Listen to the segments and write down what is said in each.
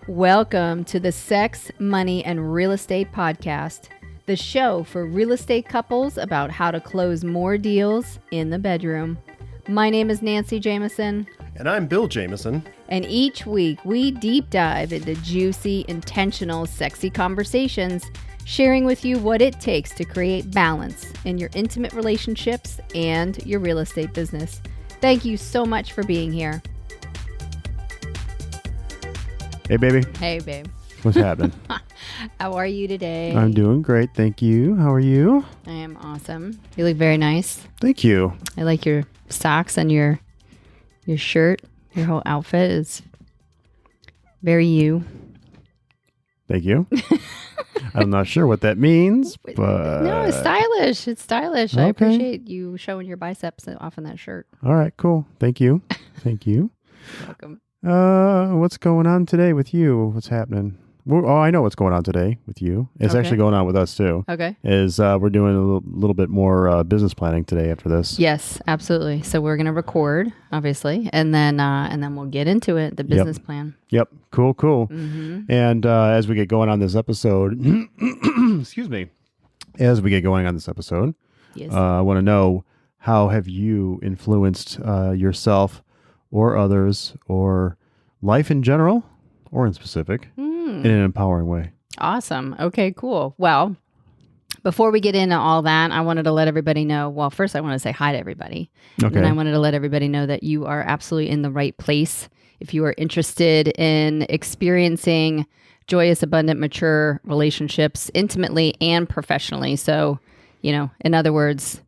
Welcome to the Sex, Money, and Real Estate Podcast, the show for real estate couples about how to close more deals in the bedroom. My name is Nancy Jameson. And I'm Bill Jameson. And each week we deep dive into juicy, intentional, sexy conversations, sharing with you what it takes to create balance in your intimate relationships and your real estate business. Thank you so much for being here. Hey, baby. Hey, babe. What's happening? How are you today? I'm doing great. Thank you. How are you? I am awesome. You look very nice. Thank you. I like your socks and your shirt. Your whole outfit is very you. Thank you. I'm not sure what that means, but... No, it's stylish. It's stylish. Okay. I appreciate you showing your biceps off in that shirt. All right, cool. Thank you. Thank you. You're welcome. What's going on today with you? What's happening? Oh, I know what's going on today with you. It's actually going on with us too. Okay. We're doing a little bit more business planning today after this. Yes, absolutely. So we're going to record, obviously, and then we'll get into it, the business plan. Yep. Cool. Mm-hmm. And as we get going on this episode, excuse me, as we get going on this episode, Yes. I want to know, how have you influenced yourself or others or life in general or in specific in an empowering way? Awesome. Okay, cool. Well, before we get into all that, I wanted to let everybody know. Well, first I want to say hi to everybody. Okay. And I wanted to let everybody know that you are absolutely in the right place. If you are interested in experiencing joyous, abundant, mature relationships intimately and professionally. So, in other words,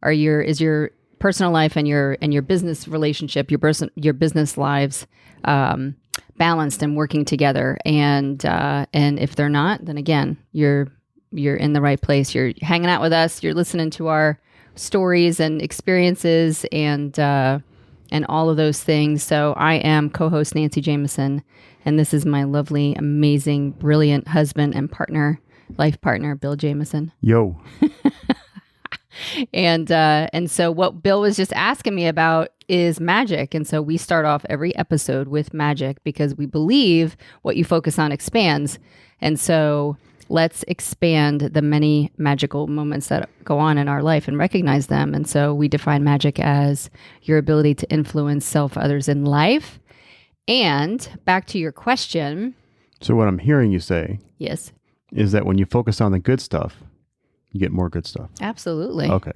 is your personal life and your business relationship, your business lives balanced and working together, and if they're not, then again, you're in the right place. You're hanging out with us. You're listening to our stories and experiences and all of those things. So I am co-host Nancy Jameson, and this is my lovely, amazing, brilliant husband and life partner, Bill Jameson. Yo. And so what Bill was just asking me about is magic. And so we start off every episode with magic because we believe what you focus on expands. And so let's expand the many magical moments that go on in our life and recognize them. And so we define magic as your ability to influence self, others in life. And back to your question. So what I'm hearing you say Yes. is that when you focus on the good stuff, you get more good stuff. Absolutely. Okay.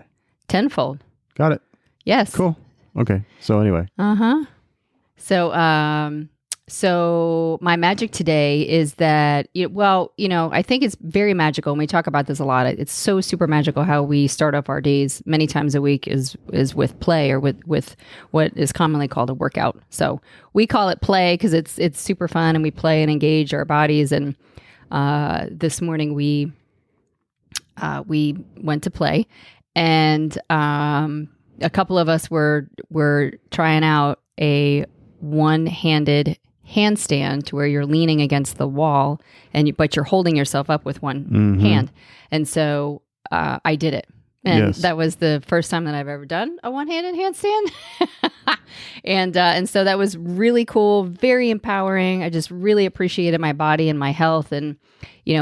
Tenfold. Got it. Yes. Cool. Okay. So anyway. Uh-huh. So my magic today is that, I think it's very magical, and we talk about this a lot. It's so super magical how we start off our days many times a week is with play or with what is commonly called a workout. So we call it play because it's super fun, and we play and engage our bodies. And this morning we went to play, and a couple of us were trying out a one-handed handstand to where you're leaning against the wall, but you're holding yourself up with one hand. And so I did it. And that was the first time that I've ever done a one-handed handstand. And so that was really cool, very empowering. I just really appreciated my body and my health. And,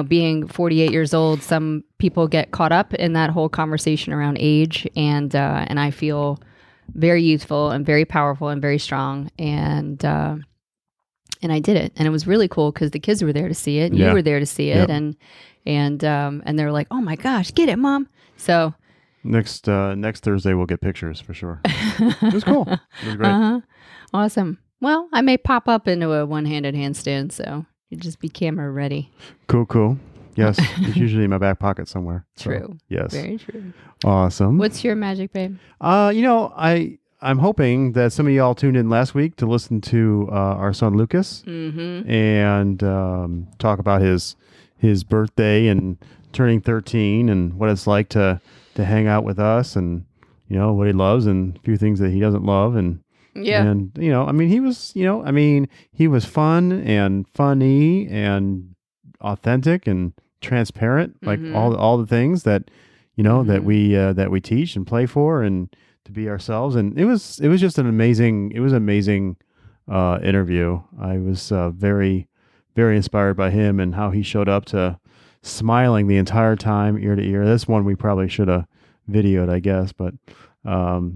being 48 years old, some people get caught up in that whole conversation around age. And I feel very youthful and very powerful and very strong. And I did it. And it was really cool because the kids were there to see it. And you were there to see it. Yep. And they were like, "Oh my gosh, get it, Mom." So next Thursday we'll get pictures for sure. It was cool. It was great. Uh-huh. Awesome. Well, I may pop up into a one-handed handstand, so you just be camera ready. Cool. Yes, it's usually in my back pocket somewhere. True. So, yes. Very true. Awesome. What's your magic, babe? I'm hoping that some of y'all tuned in last week to listen to our son Lucas and talk about his birthday and turning 13 and what it's like to hang out with us, and what he loves and a few things that he doesn't love, and he was fun and funny and authentic and transparent, like all the things that that we teach and play for, and to be ourselves. And it was just an amazing interview. I was very, very inspired by him and how he showed up to smiling the entire time, ear to ear. This one we probably should have videoed, I guess, but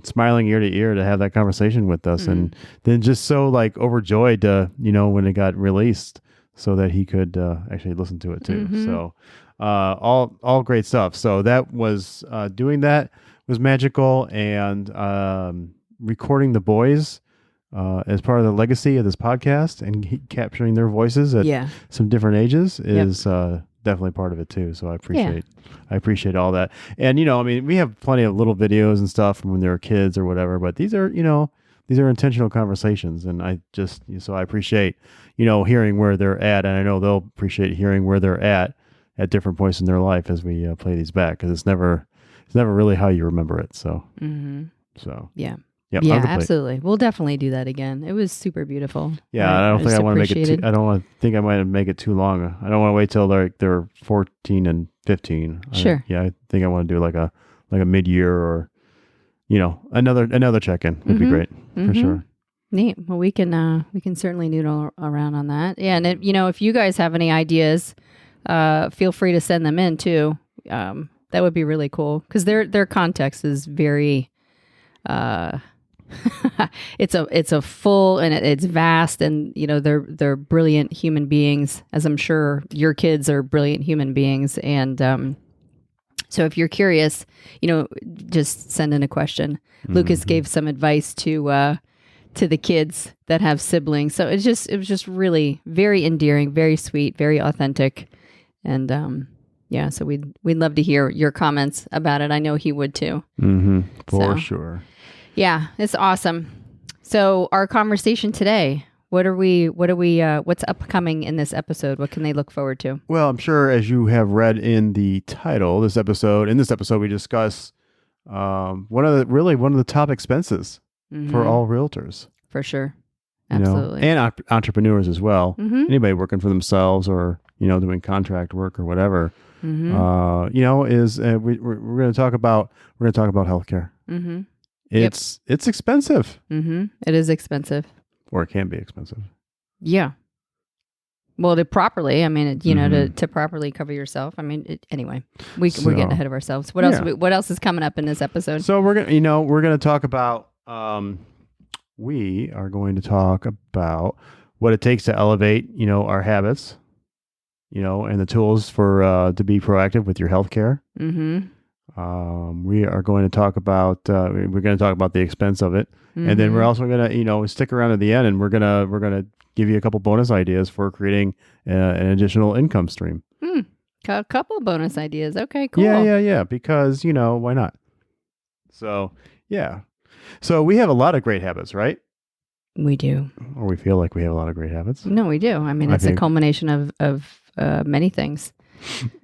smiling ear to ear to have that conversation with us, and then just so like overjoyed to, when it got released, so that he could actually listen to it too. So all great stuff. So that was doing that was magical, and recording the boys as part of the legacy of this podcast and capturing their voices at some different ages is definitely part of it too. So I appreciate all that. And we have plenty of little videos and stuff from when they were kids or whatever, but these are intentional conversations, and I appreciate hearing where they're at, and I know they'll appreciate hearing where they're at different points in their life as we play these back, because it's never really how you remember it. So yeah. Yep, yeah, absolutely. We'll definitely do that again. It was super beautiful. Yeah, I don't think I want to make it. I don't think I might make it too long. I don't want to wait till they're 14 and 15. Sure. I think I want to do like a mid-year, or another check-in would be great for sure. Neat. Well, we can certainly noodle around on that. Yeah, and if you guys have any ideas, feel free to send them in too. That would be really cool, because their context is very. It's a full, and it's vast, and they're brilliant human beings, as I'm sure your kids are brilliant human beings. And so if you're curious, just send in a question. Lucas gave some advice to the kids that have siblings, so it was just really very endearing, very sweet, very authentic, and so we'd love to hear your comments about it. I know he would too. For sure. Yeah, it's awesome. So our conversation today, what's upcoming in this episode? What can they look forward to? Well, I'm sure, as you have read in the title, in this episode we discuss one of the top expenses for all realtors. For sure. Absolutely. And entrepreneurs as well. Anybody working for themselves, or, doing contract work or whatever, we're going to talk about healthcare. It's expensive. It is expensive. Or it can be expensive. Yeah. Well, to properly, to properly cover yourself. Anyway, we're getting ahead of ourselves. What else? What else is coming up in this episode? So we're gonna talk about. We are going to talk about what it takes to elevate, our habits, and the tools for to be proactive with your healthcare. We are going to talk about the expense of it, and then we're also going to stick around at the end, and we're gonna give you a couple bonus ideas for creating an additional income stream. A couple bonus ideas. Okay, cool. Yeah. Because why not? So yeah. So we have a lot of great habits, right? We do. Or we feel like we have a lot of great habits. No, we do. It's a culmination of many things.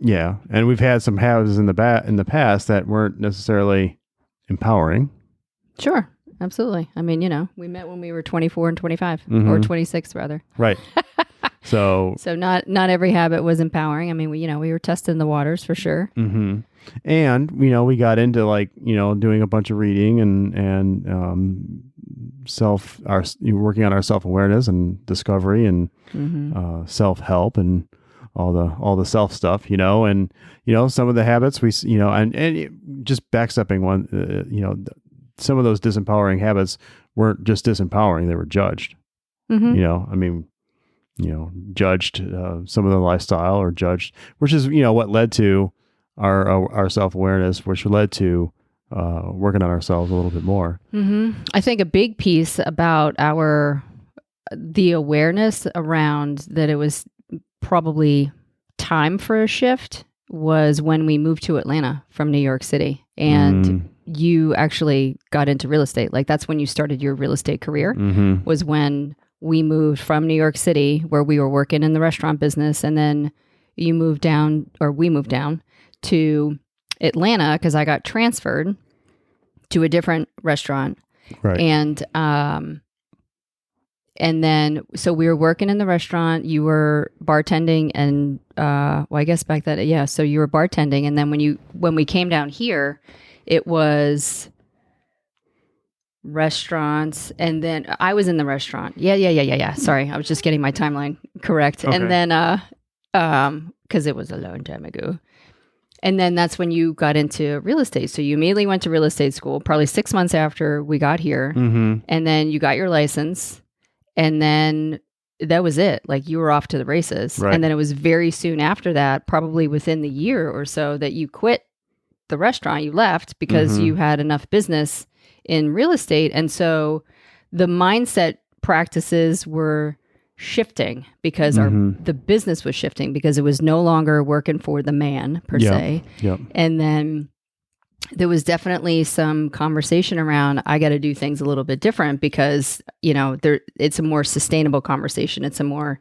Yeah, and we've had some habits in the past that weren't necessarily empowering. Sure, absolutely. We met when we were 24 and 25, or 26 rather. Right. So not every habit was empowering. We were testing the waters for sure. And we got into doing a bunch of reading and working on our self-awareness and discovery and self-help and all the self stuff, and some of the habits we and just backstepping one, some of those disempowering habits weren't just disempowering, they were judged. Judged some of the lifestyle, or judged, which is what led to our self-awareness, which led to working on ourselves a little bit more. I think a big piece about the awareness around that it was probably time for a shift was when we moved to Atlanta from New York City, and you actually got into real estate. Like, that's when you started your real estate career, was when we moved from New York City, where we were working in the restaurant business, and then we moved down to Atlanta because I got transferred to a different restaurant. Right. And then, so we were working in the restaurant, you were bartending, and, I guess back then, yeah. So you were bartending. And then when we came down here, it was restaurants. And then I was in the restaurant. Yeah. Sorry. I was just getting my timeline Correct. Okay. And then, because it was a long time ago. And then that's when you got into real estate. So you immediately went to real estate school, probably 6 months after we got here. Mm-hmm. And then you got your license. And then that was it. Like you were off to the races. Right. And then it was very soon after that, probably within the year or so, that you quit the restaurant. You left because you had enough business in real estate. And so the mindset practices were shifting because the business was shifting because it was no longer working for the man per se. Yep. And then there was definitely some conversation around, I got to do things a little bit different because, it's a more sustainable conversation. It's a more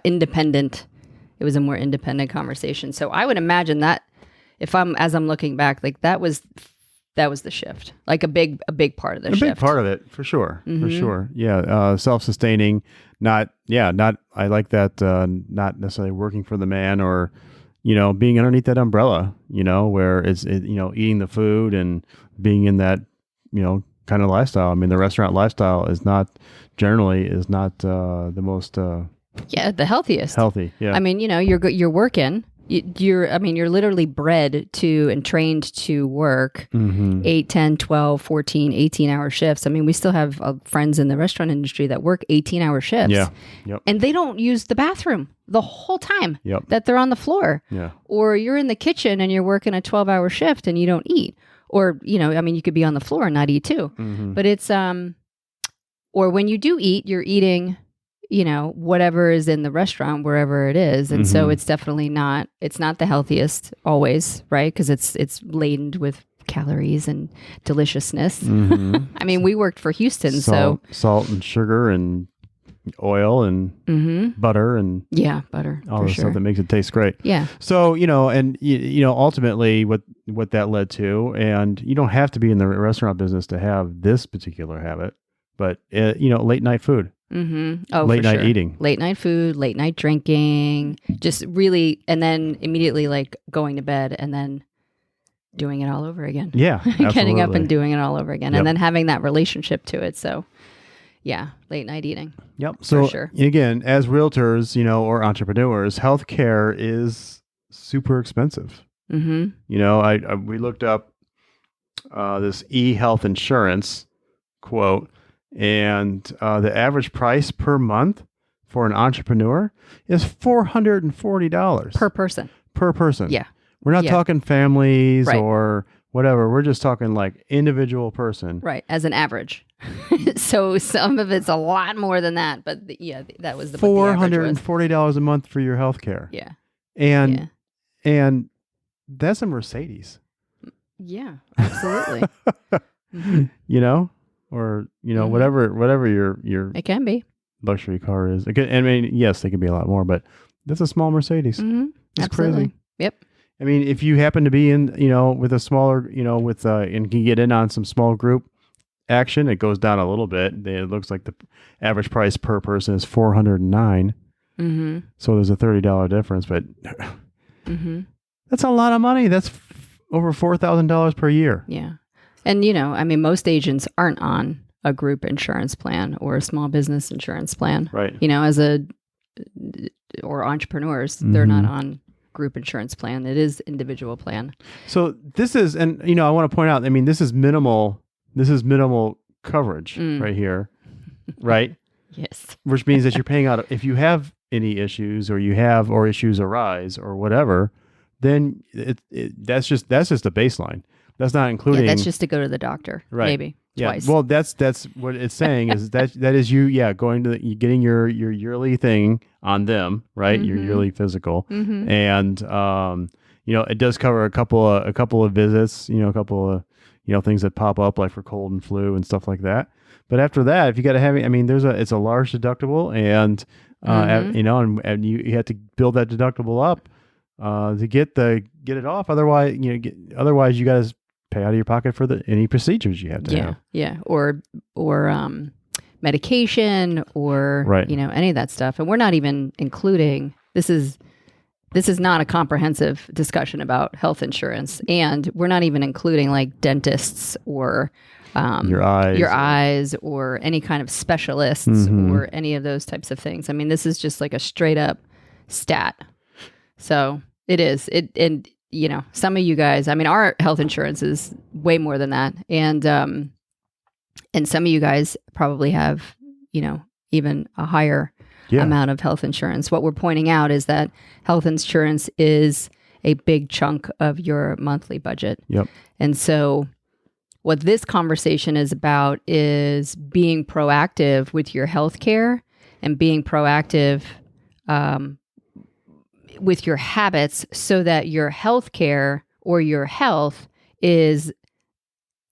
independent. It was a more independent conversation. So I would imagine that as I'm looking back, like that was the shift, like a big part of the shift. A big part of it, for sure. For sure. Yeah. Self-sustaining, I like that, not necessarily working for the man or, being underneath that umbrella, where it's eating the food and being in that, kind of lifestyle. I mean, the restaurant lifestyle is not the most, the healthiest. Healthy. Yeah. I mean, you're working. You're literally bred to and trained to work 8, 10, 12, 14, 18-hour shifts. I mean, we still have friends in the restaurant industry that work 18-hour shifts. Yeah. Yep. And they don't use the bathroom the whole time that they're on the floor. Yeah. Or you're in the kitchen and you're working a 12-hour shift and you don't eat. Or, you could be on the floor and not eat too. But it's, or when you do eat, you're eating whatever is in the restaurant, wherever it is. And so it's definitely it's not the healthiest always, right? Because it's laden with calories and deliciousness. I mean, we worked for Houston, salt and sugar and oil and butter and butter, all the stuff that makes it taste great. Yeah. So, and ultimately what that led to, and you don't have to be in the restaurant business to have this particular habit, but late night food. Oh, late night eating, late night food, late night drinking, just really, and then immediately like going to bed and then doing it all over again. Yeah, getting up and doing it all over again, Yep. and then having that relationship to it. So, yeah, late night eating. Yep. So for sure. Again, as realtors, or entrepreneurs, healthcare is super expensive. We looked up this e-health insurance quote. And the average price per month for an entrepreneur is $440 per person. Per person. Yeah. We're not talking families Right. or whatever. We're just talking like individual person. Right. As an average. So some of it's a lot more than that. But that was the $440 a month for your health care. Yeah. And that's a Mercedes. Yeah, absolutely. Or whatever your it can be luxury car is. I mean, yes, they can be a lot more, but that's a small Mercedes. It's absolutely. crazy. Yep. I mean, if you happen to be in, with a smaller, and can get in on some small group action, it goes down a little bit. It looks like the average price per person is $409. So there's a $30 difference, but that's a lot of money. That's over $4,000 per year. Yeah. And, most agents aren't on a group insurance plan or a small business insurance plan. Right. Or entrepreneurs, they're not on group insurance plan. It is individual plan. So this is, and, I want to point out, I mean, this is minimal coverage right here, right? Yes. Which means that you're paying out, if you have any issues or issues arise or whatever, then that's just a baseline. That's not including. Yeah, that's just to go to the doctor, right. Maybe twice. Well, that's what it's saying is that is you, going to getting your yearly thing on them, right? Your yearly physical, and it does cover a couple of visits, a couple of things that pop up like for cold and flu and stuff like that. But after that, if you got to have, I mean, it's a large deductible, and and you have to build that deductible up to get it off. Otherwise, you got to pay out of your pocket for any procedures you have to have. Yeah. Or medication or, right. Any of that stuff. And we're not even including, this is not a comprehensive discussion about health insurance. And we're not even including like dentists or your eyes or any kind of specialists or any of those types of things. I mean, this is just like a straight up stat. So it is. And some of you guys, I mean, our health insurance is way more than that. And some of you guys probably have, even a higher amount of health insurance. What we're pointing out is that health insurance is a big chunk of your monthly budget. Yep. And so what this conversation is about is being proactive with your health care and being proactive with your habits so that your health care or your health is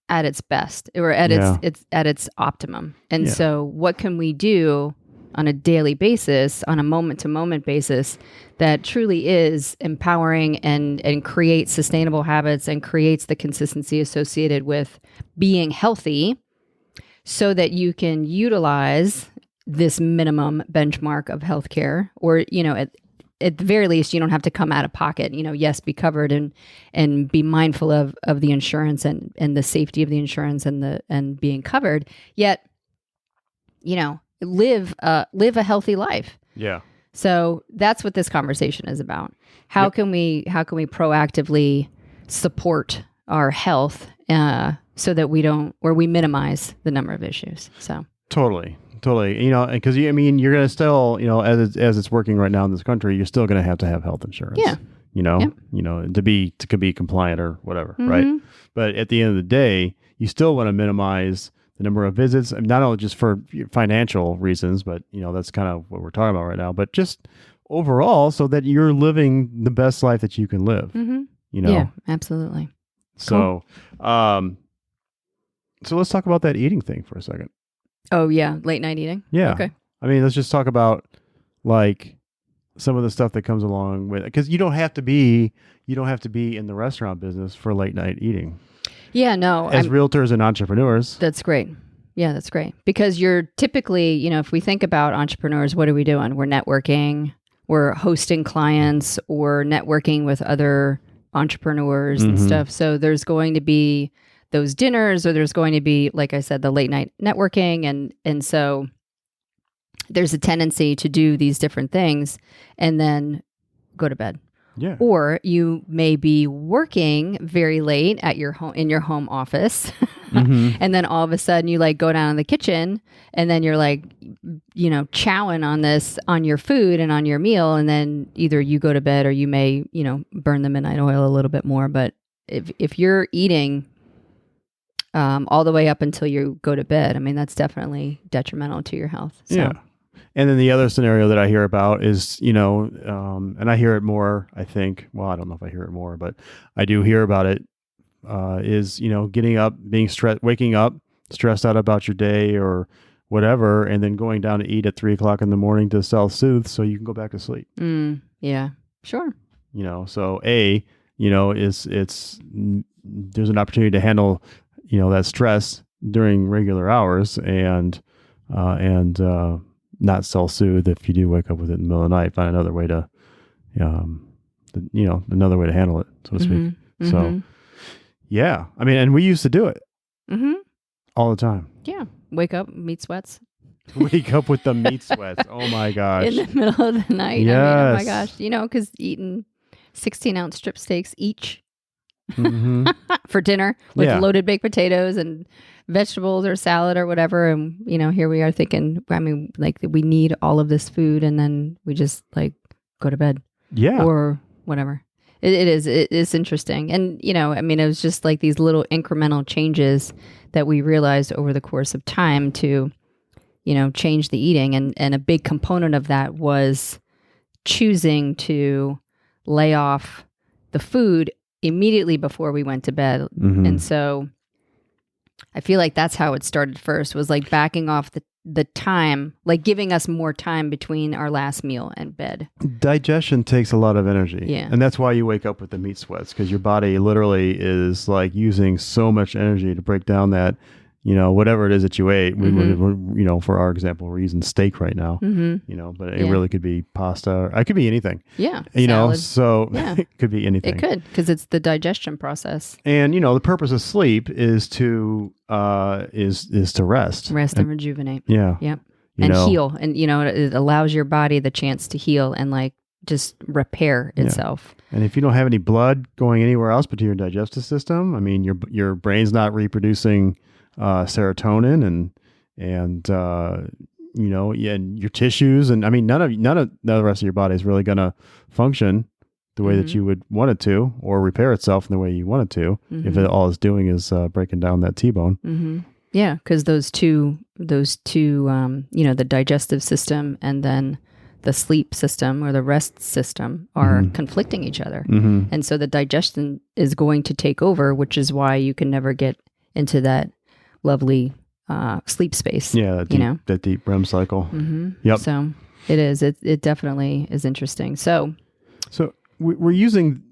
at its best or at its optimum. And so what can we do on a daily basis, on a moment-to-moment basis, that truly is empowering and creates sustainable habits and creates the consistency associated with being healthy so that you can utilize this minimum benchmark of healthcare, or, at the very least, you don't have to come out of pocket, yes, be covered and be mindful of the insurance and the safety of the insurance and being covered, yet, live a healthy life. Yeah. So that's what this conversation is about. How can we proactively support our health so that we minimize the number of issues. So totally. Because you're going to still, as it's working right now in this country, you're still going to have health insurance. Yeah. To be compliant or whatever, right? But at the end of the day, you still want to minimize the number of visits, not only just for financial reasons, but that's kind of what we're talking about right now, but just overall so that you're living the best life that you can live. Yeah, absolutely. So, so let's talk about that eating thing for a second. Oh yeah. Late night eating. Yeah. Okay. I mean, let's just talk about like some of the stuff that comes along with it. Because you don't have to be in the restaurant business for late night eating. Yeah, no. As realtors and entrepreneurs. That's great. Yeah, that's great. Because you're typically, if we think about entrepreneurs, what are we doing? We're networking, we're hosting clients, or networking with other entrepreneurs and stuff. So there's going to be those dinners, or there's going to be, like I said, the late night networking. And so there's a tendency to do these different things and then go to bed. Yeah. Or you may be working very late at your home, in your home office. And then all of a sudden you go down in the kitchen and then you're chowing on your food and on your meal. And then either you go to bed or you may, burn the midnight oil a little bit more. But if you're eating all the way up until you go to bed, I mean, that's definitely detrimental to your health. So. Yeah. And then the other scenario that I hear about is, and I hear it more, I think, well, I don't know if I hear it more, but I do hear about it, is, getting up, waking up, stressed out about your day or whatever, and then going down to eat at 3:00 in the morning to self-soothe so you can go back to sleep. Yeah, sure. So there's an opportunity to handle, that stress during regular hours and not self-soothe if you do wake up with it in the middle of the night. Find another way to, another way to handle it, so to speak. So, yeah. I mean, and we used to do it all the time. Yeah. Wake up, meat sweats. Wake up with the meat sweats. Oh my gosh. In the middle of the night. Yes. I mean, oh my gosh. Because eating 16-ounce strip steaks each for dinner with loaded baked potatoes and vegetables or salad or whatever. And, here we are thinking, I mean, we need all of this food and then we just go to bed. Yeah. Or whatever. It is interesting. And, I mean, it was just these little incremental changes that we realized over the course of time to, change the eating. And a big component of that was choosing to lay off the food immediately before we went to bed. And so I feel like that's how it started first, was backing off the time, giving us more time between our last meal and bed. Digestion takes a lot of energy. Yeah. And that's why you wake up with the meat sweats, because your body literally is using so much energy to break down that, whatever it is that you ate. For our example, we're using steak right now. But it really could be pasta. It could be anything. Yeah. So it could be anything. It could, because it's the digestion process. And the purpose of sleep is to rest And rejuvenate. Yeah. Yep. And heal. And it allows your body the chance to heal and like just repair itself. And if you don't have any blood going anywhere else but to your digestive system, I mean, your brain's not reproducing serotonin and your tissues, and I mean, none of the rest of your body is really going to function the way that you would want it to, or repair itself in the way you want it to, if all it's doing is breaking down that T-bone. Yeah, because those two, the digestive system and then the sleep system or the rest system are conflicting each other. And so the digestion is going to take over, which is why you can never get into that lovely sleep space. Yeah, that deep REM cycle. Yep. So it is. It definitely is interesting. So we're using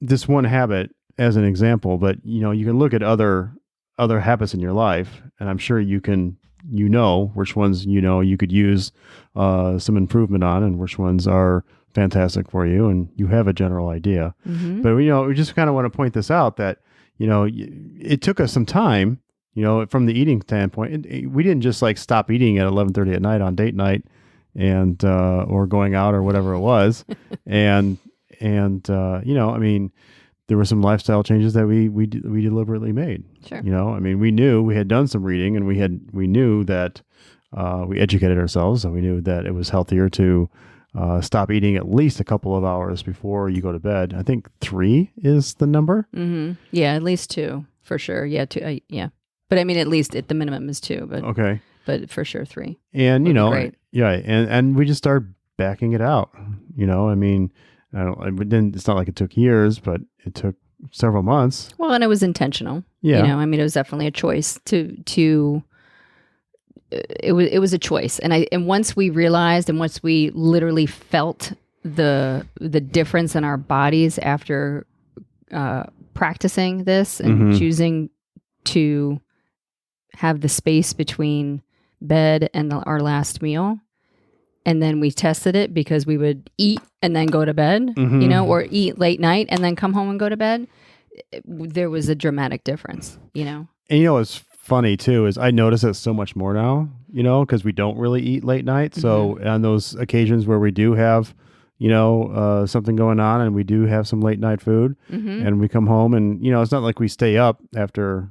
this one habit as an example, but you can look at other habits in your life, and I'm sure you can which ones you could use some improvement on, and which ones are fantastic for you, and you have a general idea. But we just kind of want to point this out that it took us some time, from the eating standpoint. We didn't just like stop eating at 11:30 at night on date night, and or going out or whatever it was, and I mean, there were some lifestyle changes that we deliberately made. Sure. I mean, we knew we had done some reading, and we knew that we educated ourselves, and we knew that it was healthier to stop eating at least a couple of hours before you go to bed. I think 3 is the number. Yeah, at least 2 for sure. Yeah, 2. Yeah, but I mean, at least the minimum is 2. But okay. But for sure 3. And and we just started backing it out. I mean. It's not like it took years, but it took several months. Well, and it was intentional. Yeah. I mean, it was definitely a choice it was a choice. And once we realized, and once we literally felt the difference in our bodies after practicing this and choosing to have the space between bed and our last meal, and then we tested it because we would eat and then go to bed, or eat late night and then come home and go to bed. There was a dramatic difference, And what's funny too is I notice it so much more now, because we don't really eat late night. So on those occasions where we do have, something going on and we do have some late night food, and we come home and, it's not like we stay up after,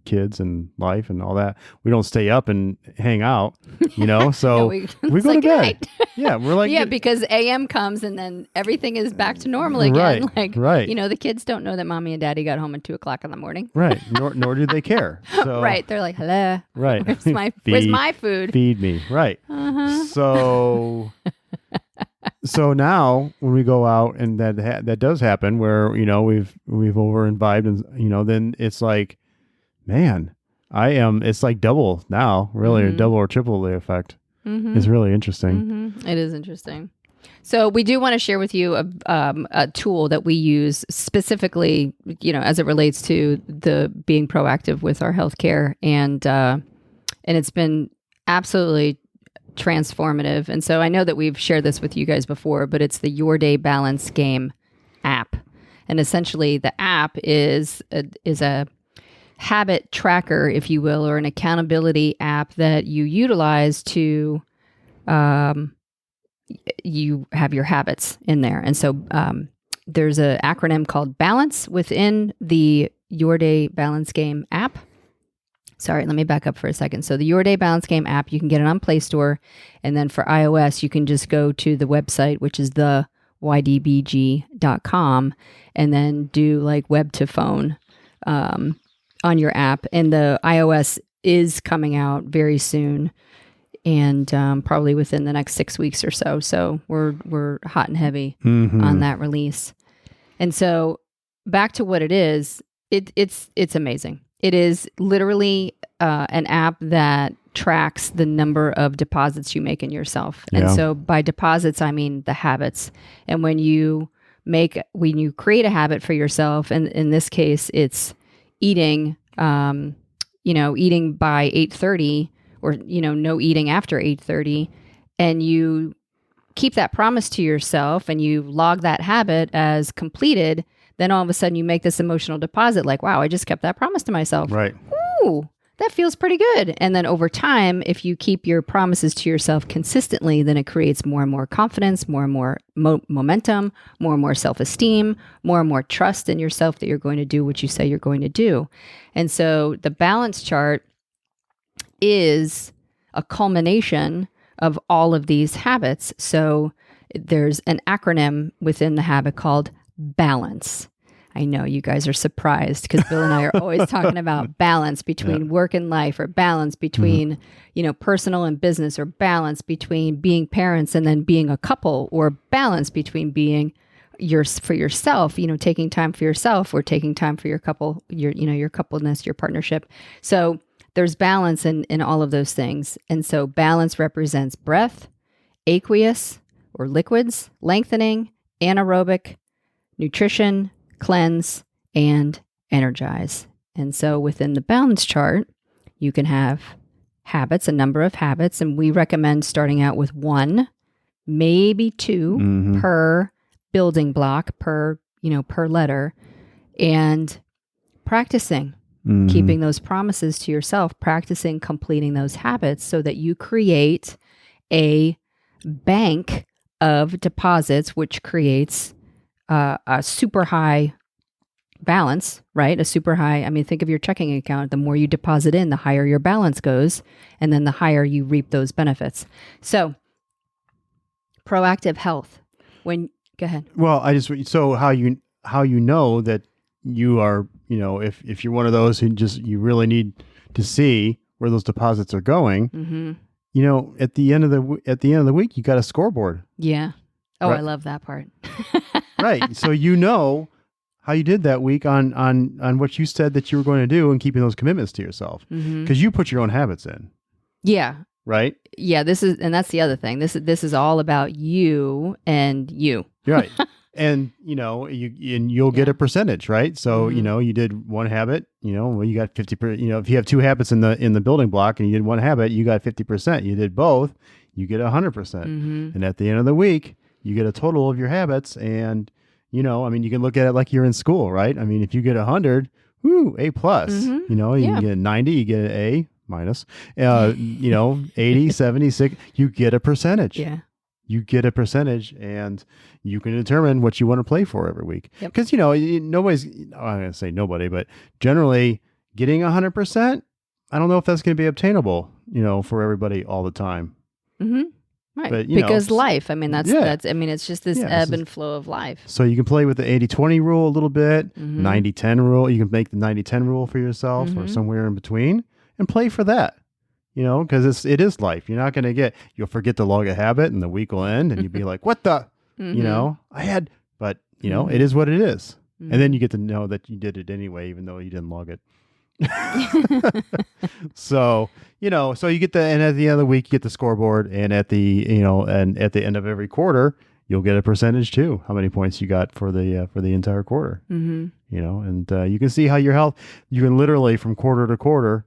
kids and life and all that. We don't stay up and hang out, so no, we go to bed. Yeah, we're like, yeah, because AM comes and then everything is back to normal again. Right. The kids don't know that mommy and daddy got home at 2:00 in the morning. Right. Nor do they care. So, right. They're like, hello. Right. Where's my food? Feed me. Right. So now when we go out and that does happen where, we've over imbibed and, then it's like, man, it's like double now, really, double or triple the effect. It's really interesting. It is interesting. So we do want to share with you a tool that we use specifically, as it relates to the being proactive with our healthcare, and it's been absolutely transformative. And so I know that we've shared this with you guys before, but it's the Your Day Balance Game app, and essentially the app is a habit tracker, if you will, or an accountability app that you utilize to you have your habits in there. And so there's an acronym called BALANCE within the Your Day Balance Game app. Sorry, let me back up for a second. So the Your Day Balance Game app, you can get it on Play Store. And then for iOS, you can just go to the website, which is the ydbg.com, and then do like web to phone on your app. And the iOS is coming out very soon, and probably within the next 6 weeks or so. So we're hot and heavy on that release. And so back to what it is, it's amazing. It is literally an app that tracks the number of deposits you make in yourself. And so by deposits, I mean the habits. And when you create a habit for yourself, and in this case, it's eating eating by 8:30 or, no eating after 8:30, and you keep that promise to yourself and you log that habit as completed, then all of a sudden you make this emotional deposit like, wow, I just kept that promise to myself. Right. Ooh, that feels pretty good. And then over time, if you keep your promises to yourself consistently, then it creates more and more confidence, more and more momentum, more and more self-esteem, more and more trust in yourself that you're going to do what you say you're going to do. And so the balance chart is a culmination of all of these habits. So there's an acronym within the habit called BALANCE. I know you guys are surprised because Bill and I are always talking about balance between work and life, or balance between, personal and business, or balance between being parents and then being a couple, or balance between being for yourself, taking time for yourself, or taking time for your couple, your coupleness, your partnership. So there's balance in all of those things. And so balance represents breath, aqueous or liquids, lengthening, anaerobic, nutrition, cleanse, and energize. And so within the balance chart, you can have habits, a number of habits, and we recommend starting out with 1, maybe 2 per building block, per letter, and practicing. Keeping those promises to yourself, practicing completing those habits so that you create a bank of deposits, which creates a super high balance, right? A super high, think of your checking account. The more you deposit in, the higher your balance goes, and then the higher you reap those benefits. So proactive health. Go ahead. Well, so how you know that you are, if you're one of those who you really need to see where those deposits are going, at the end of the week, you got a scoreboard. Yeah. Oh, right. I love that part. Right. So how you did that week on what you said that you were going to do and keeping those commitments to yourself, because you put your own habits in. Yeah. Right. Yeah. And that's the other thing. This is all about you and you. Right. And you'll get a percentage, right? So you did one habit, you got 50%. If you have 2 habits in the building block and you did one habit, you got 50%. You did both, you get 100%. And at the end of the week, you get a total of your habits. And you can look at it like you're in school, right? If you get 100, A plus. You can get 90, you get an A minus. 80, 76, you get a percentage. Yeah. You get a percentage, and you can determine what you want to play for every week. Because, nobody's, I'm going to say nobody, but generally getting 100%, I don't know if that's going to be obtainable, for everybody all the time. Right. But, because life, it's just this ebb and flow of life. So you can play with the 80-20 rule a little bit, 90-10 rule. You can make the 90-10 rule for yourself or somewhere in between and play for that. Because it is life. You're not going to you'll forget to log a habit and the week will end and you'll be like, what the, but it is what it is. And then you get to know that you did it anyway, even though you didn't log it. So, so you get and at the end of the week, you get the scoreboard, and at the end of every quarter, you'll get a percentage too. How many points you got for the entire quarter, and you can see how your health, you can literally from quarter to quarter,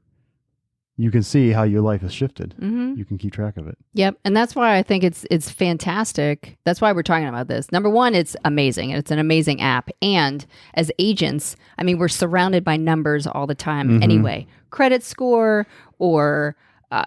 you can see how your life has shifted. You can keep track of it. Yep. And that's why I think it's fantastic. That's why we're talking about this. Number one, it's amazing. It's an amazing app. And as agents, we're surrounded by numbers all the time anyway. Credit score, or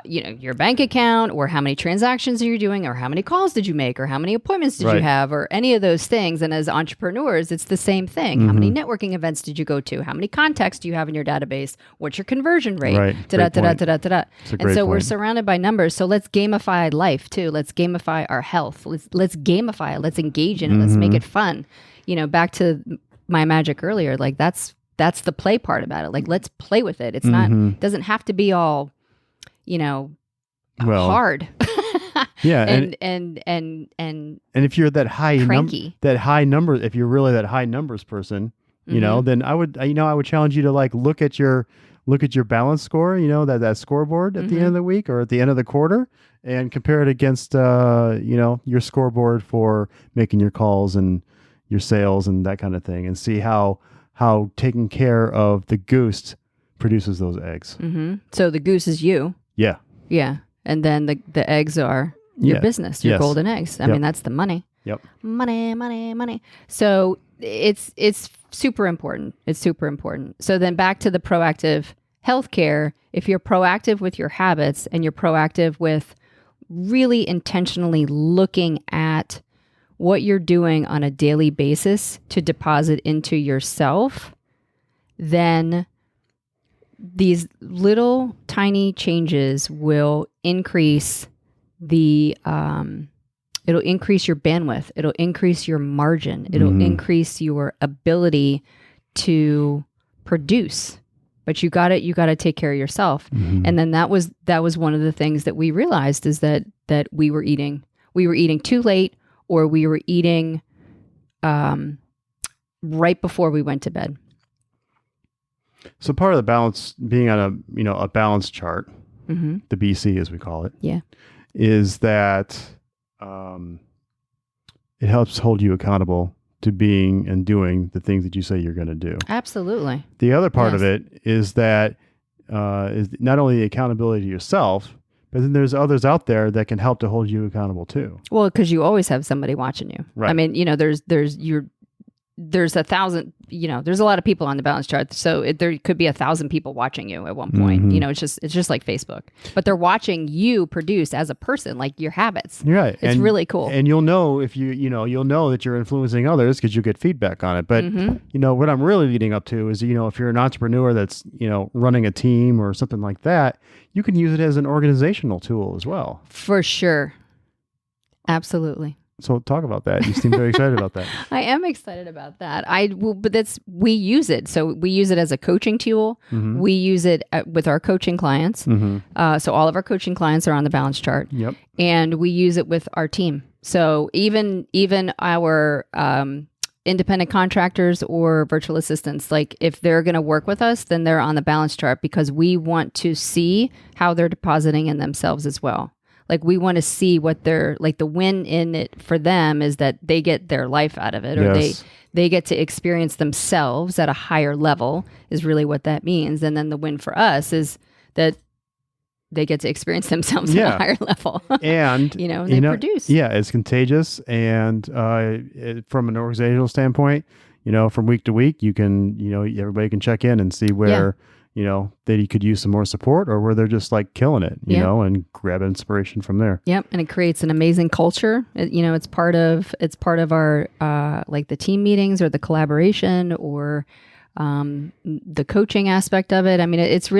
your bank account, or how many transactions are you doing, or how many calls did you make, or how many appointments did you have, or any of those things. And as entrepreneurs, it's the same thing. How many networking events did you go to? How many contacts do you have in your database? What's your conversion rate? Right. And so we're surrounded by numbers. So let's gamify life too. Let's gamify our health. Let's gamify it. Let's engage in it. Let's make it fun. Back to my magic earlier, like that's the play part about it. Like, let's play with it. It's not, doesn't have to be all, hard. Yeah. And if you're that high number, if you're really that high numbers person, then I would challenge you to look at your balance score, that scoreboard at the end of the week or at the end of the quarter, and compare it against, your scoreboard for making your calls and your sales and that kind of thing, and see how taking care of the goose produces those eggs. So the goose is you. Yeah. Yeah. And then the eggs are your business, your golden eggs. I mean, that's the money. Yep. Money, money, money. So it's super important. It's super important. So then back to the proactive healthcare. If you're proactive with your habits and you're proactive with really intentionally looking at what you're doing on a daily basis to deposit into yourself, then these little tiny changes will increase it'll increase your bandwidth. It'll increase your margin. It'll increase your ability to produce. But you got to take care of yourself. And then that was one of the things that we realized is that we were eating too late, or we were eating right before we went to bed. So part of the balance, being on a balance chart, the BC as we call it, is that it helps hold you accountable to being and doing the things that you say you're going to do. Absolutely. The other part of it is that is not only the accountability to yourself, but then there's others out there that can help to hold you accountable too. Well, because you always have somebody watching you. Right. I mean, there's 1,000, there's a lot of people on the balance chart. So there could be 1,000 people watching you at one point. It's just like Facebook, but they're watching you produce as a person, like your habits. You're right. It's really cool. And you'll know if you'll know that you're influencing others because you get feedback on it. But, what I'm really leading up to is, if you're an entrepreneur that's, running a team or something like that, you can use it as an organizational tool as well. For sure. Absolutely. So talk about that. You seem very excited about that. I am excited about that. We use it. So we use it as a coaching tool. We use it with our coaching clients. So all of our coaching clients are on the balance chart. Yep. And we use it with our team. So even our independent contractors or virtual assistants, like if they're going to work with us, then they're on the balance chart because we want to see how they're depositing in themselves as well. Like we want to see what they're like. The win in it for them is that they get their life out of it, or they get to experience themselves at a higher level is really what that means. And then the win for us is that they get to experience themselves at a higher level. And they produce. Yeah, it's contagious. And from an organizational standpoint, from week to week, you can everybody can check in and see where. That he could use some more support, or where they're just like killing it, and grab inspiration from there. Yep. And it creates an amazing culture. It's part of our, like the team meetings or the collaboration or, the coaching aspect of it. I mean, it's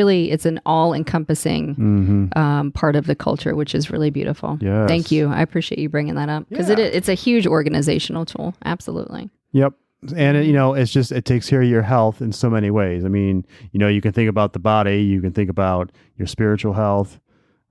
an all encompassing, part of the culture, which is really beautiful. Yes. Thank you. I appreciate you bringing that up because it's a huge organizational tool. Absolutely. Yep. And it's just, it takes care of your health in so many ways. I mean, you can think about the body, you can think about your spiritual health,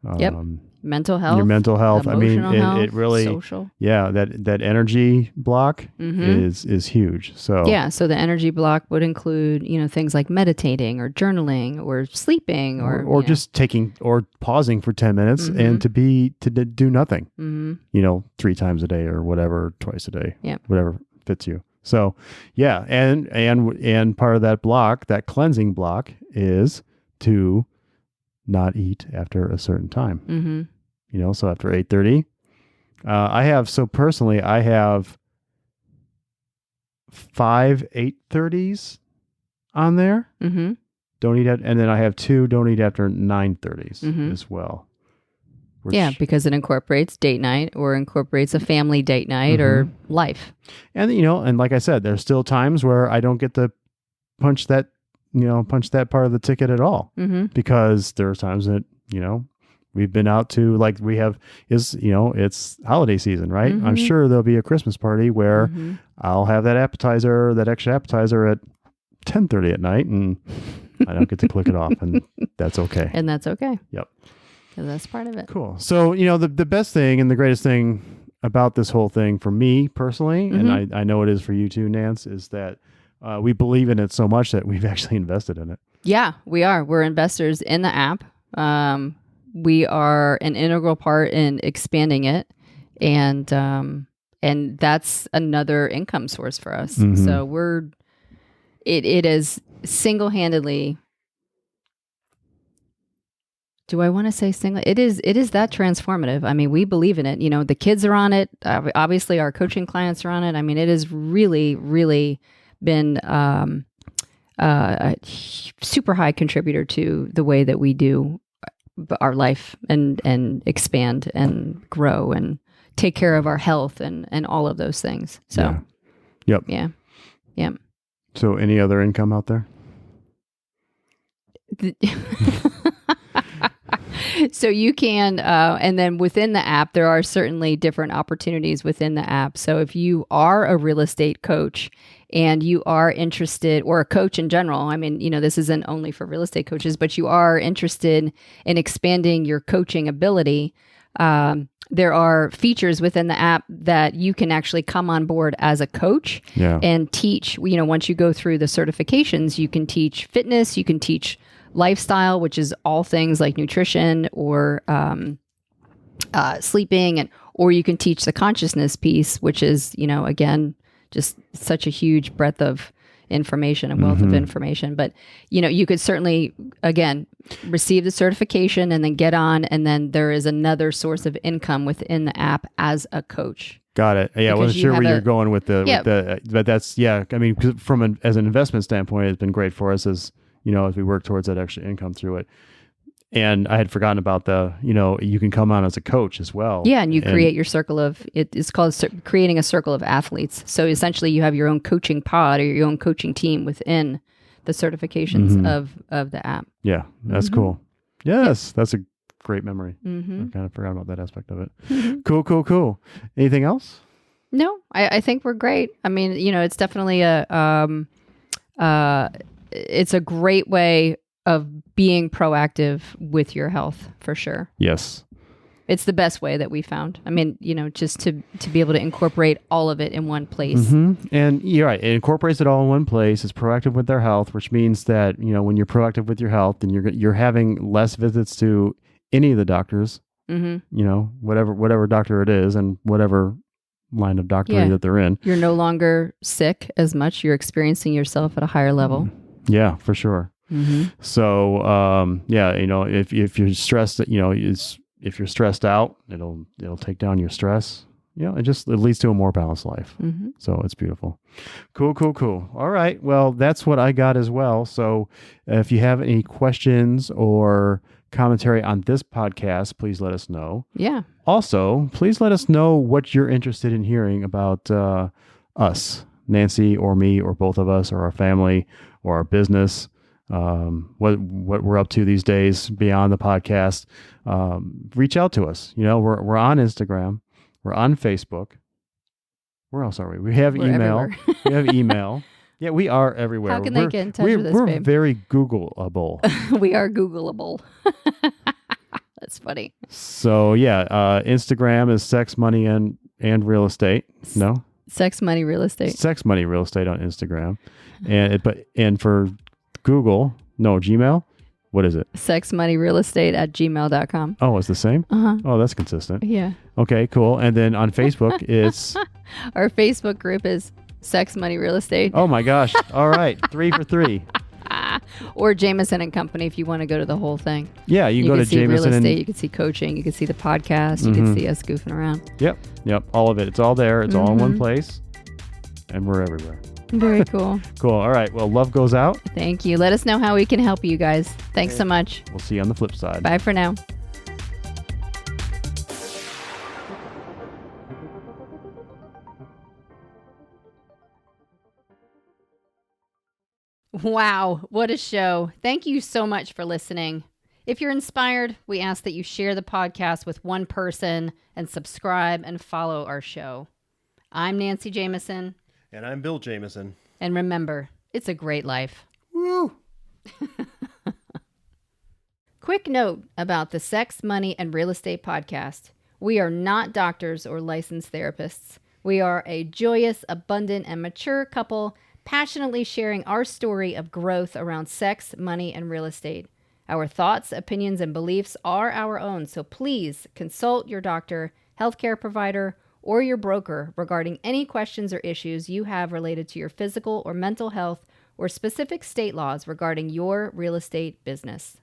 mental health, your mental health. I mean, it really, social. That energy block is huge. So so the energy block would include, things like meditating or journaling or sleeping or just taking or pausing for 10 minutes and to do nothing, 3 times a day or whatever, twice a day, whatever fits you. So, and part of that block, that cleansing block, is to not eat after a certain time. So after 8:30, I have 5 8:30s on there. Don't eat at, and then I have 2 don't eat after 9:30s as well. Because it incorporates date night or incorporates a family date night or life. And, and like I said, there's still times where I don't get to punch that part of the ticket at all because there are times that, we've been out to, like we have it's holiday season, right? I'm sure there'll be a Christmas party where I'll have that extra appetizer at 10:30 at night and I don't get to click it off, and that's okay. And that's okay. Yep. That's part of it. Cool. So, the best thing and the greatest thing about this whole thing for me personally, and I know it is for you too, Nance, is that we believe in it so much that we've actually invested in it. Yeah, we are. We're investors in the app. We are an integral part in expanding it. And that's another income source for us. So it is single-handedly Do I want to say single? It is that transformative. I mean, we believe in it. You know, the kids are on it. Obviously, our coaching clients are on it. I mean, it has really, really been a super high contributor to the way that we do our life and expand and grow and take care of our health and all of those things. So, Yep. Yeah. So any other income out there? So you can, and then within the app, there are certainly different opportunities within the app. So if you are a real estate coach and you are interested, or a coach in general, I mean, you know, this isn't only for real estate coaches, but you are interested in expanding your coaching ability, there are features within the app that you can actually come on board as a coach and teach. You know, once you go through the certifications, you can teach fitness, you can teach lifestyle, which is all things like nutrition or sleeping, or you can teach the consciousness piece, which is, you know, again, just such a huge breadth of information and wealth of information. But, you know, you could certainly, again, receive the certification and then get on, and then there is another source of income within the app as a coach. Got it. Yeah, I wasn't sure where you're going with the, but that's, I mean, as an investment standpoint, it's been great for us as, you know, as we work towards that extra income through it. And I had forgotten about you know, you can come on as a coach as well. Yeah, and you create your circle of, it's called creating a circle of athletes. So essentially you have your own coaching pod or your own coaching team within the certifications of the app. Yeah, that's cool. Yes, that's a great memory. I kind of forgot about that aspect of it. Cool. Anything else? No, I think we're great. I mean, you know, it's definitely it's a great way of being proactive with your health, for sure. Yes. It's the best way that we found. I mean, you know, just to be able to incorporate all of it in one place. And you're right. It incorporates it all in one place. It's proactive with their health, which means that, you know, when you're proactive with your health, then you're having less visits to any of the doctors, you know, whatever doctor it is and whatever line of doctorate that they're in. You're no longer sick as much. You're experiencing yourself at a higher level. Yeah, for sure. So, you know, if you're stressed, you know, if you're stressed out, it'll take down your stress. You know, it leads to a more balanced life. So it's beautiful. Cool. All right. Well, that's what I got as well. So if you have any questions or commentary on this podcast, please let us know. Yeah. Also, please let us know what you're interested in hearing about us, Nancy or me or both of us or our family or our business, what we're up to these days beyond the podcast. Reach out to us. You know, we're on Instagram, we're on Facebook. Where else are we? We have email. We have email. Yeah, we are everywhere. How can they get in touch with us, We're babe? very Googleable. We are Googleable. That's funny. So yeah, Instagram is sex, money, and real estate. No, sex, money, real estate. Sex, money, real estate on Instagram, and for Google, no, Gmail. What is it? Sex, money, real estate @gmail.com. Oh, it's the same? Oh, that's consistent. Yeah. Okay, cool. And then on Facebook, it's... Our Facebook group is Sex, Money, Real Estate. Oh my gosh. All right. 3 for 3. Or Jameson and Company if you want to go to the whole thing. Yeah, you can go to see Jameson real estate, you can see coaching, you can see the podcast, you can see us goofing around. Yep. All of it. It's all there. It's all in one place. And we're everywhere. Very cool. Cool. All right. Well, love goes out. Thank you. Let us know how we can help you guys. Thanks so much. We'll see you on the flip side. Bye for now. Wow, what a show. Thank you so much for listening. If you're inspired, we ask that you share the podcast with one person and subscribe and follow our show. I'm Nancy Jameson. And I'm Bill Jameson. And remember, it's a great life. Woo! Quick note about the Sex, Money, and Real Estate podcast. We are not doctors or licensed therapists. We are a joyous, abundant, and mature couple passionately sharing our story of growth around sex, money, and real estate. Our thoughts, opinions, and beliefs are our own, so please consult your doctor, healthcare provider, or your broker regarding any questions or issues you have related to your physical or mental health or specific state laws regarding your real estate business.